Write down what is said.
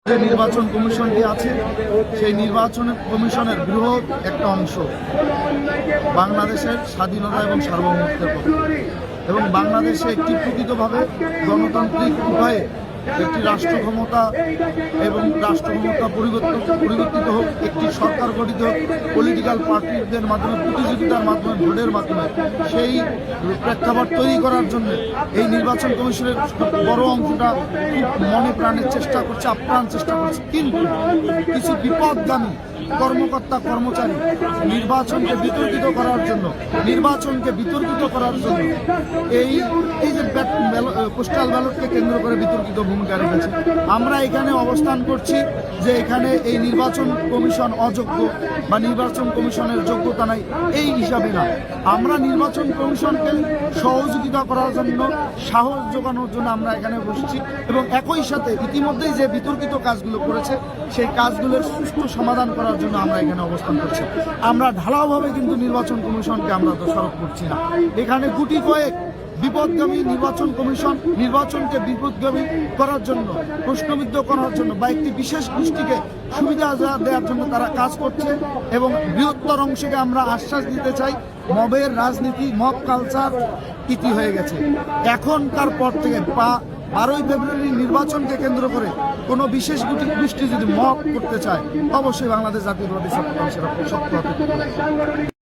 যে নির্বাচন কমিশনটি আছে সেই নির্বাচন কমিশনের বৃহৎ একটা অংশ বাংলাদেশের স্বাধীনতা এবং সার্বভৌমত্বের পক্ষে এবং বাংলাদেশে একটি প্রকৃতভাবে গণতান্ত্রিক উপায়ে একটি রাষ্ট্র ক্ষমতা এবং রাষ্ট্র ক্ষমতা পরিবর্তিত হোক, একটি সরকার গঠিত পলিটিক্যাল পার্টিদের মাধ্যমে প্রতিযোগিতার মাধ্যমে ভোটের মাধ্যমে সেই প্রেক্ষাপট তৈরি করার জন্য এই নির্বাচন কমিশনের বড় অংশটা খুব মনে প্রাণের চেষ্টা করছে, আপ্রাণ চেষ্টা করছে। কিন্তু কিছু বিপদগামী কর্মকর্তা কর্মচারী নির্বাচনকে বিতর্কিত করার জন্য এই যে পোস্টাল ব্যালটকে কেন্দ্র করে বিতর্কিত ভূমিকা রেখেছে। আমরা এখানে অবস্থান করছি যে এখানে এই নির্বাচন কমিশন অযোগ্য বা নির্বাচন কমিশনের যোগ্যতা নাই এই হিসাবে না, আমরা নির্বাচন কমিশনকে সহযোগিতা করার জন্য, সাহস যোগানোর জন্য আমরা এখানে বসছি এবং একই সাথে ইতিমধ্যেই যে বিতর্কিত কাজগুলো করেছে সেই কাজগুলোর সুষ্ঠু সমাধান করার জন্য আমরা এখানে অবস্থান করছি। আমরা ঢালাওভাবে কিন্তু নির্বাচন কমিশনকে আমরা দোষারোপ করছি না। এখানে গুটি কয়েক বিপদগামী নির্বাচন কমিশন নির্বাচনকে বিপদগামী করার জন্য, প্রশ্নবিদ্ধ করার জন্য বা একটি বিশেষ গোষ্ঠীকে সুবিধা দেওয়ার জন্য তারা কাজ করছে এবং বৃহত্তর অংশকে আমরা আশ্বাস দিতে চাই মবের রাজনীতি, মব কালচার ইতি হয়ে গেছে। এখনকার পর থেকে 12ই ফেব্রুয়ারি নির্বাচনকে কেন্দ্র করে কোনো বিশেষ গোষ্ঠী যদি মব করতে চায় অবশ্যই বাংলাদেশ জাতীয়তাবাদী ছাত্র দল সেটা শক্ত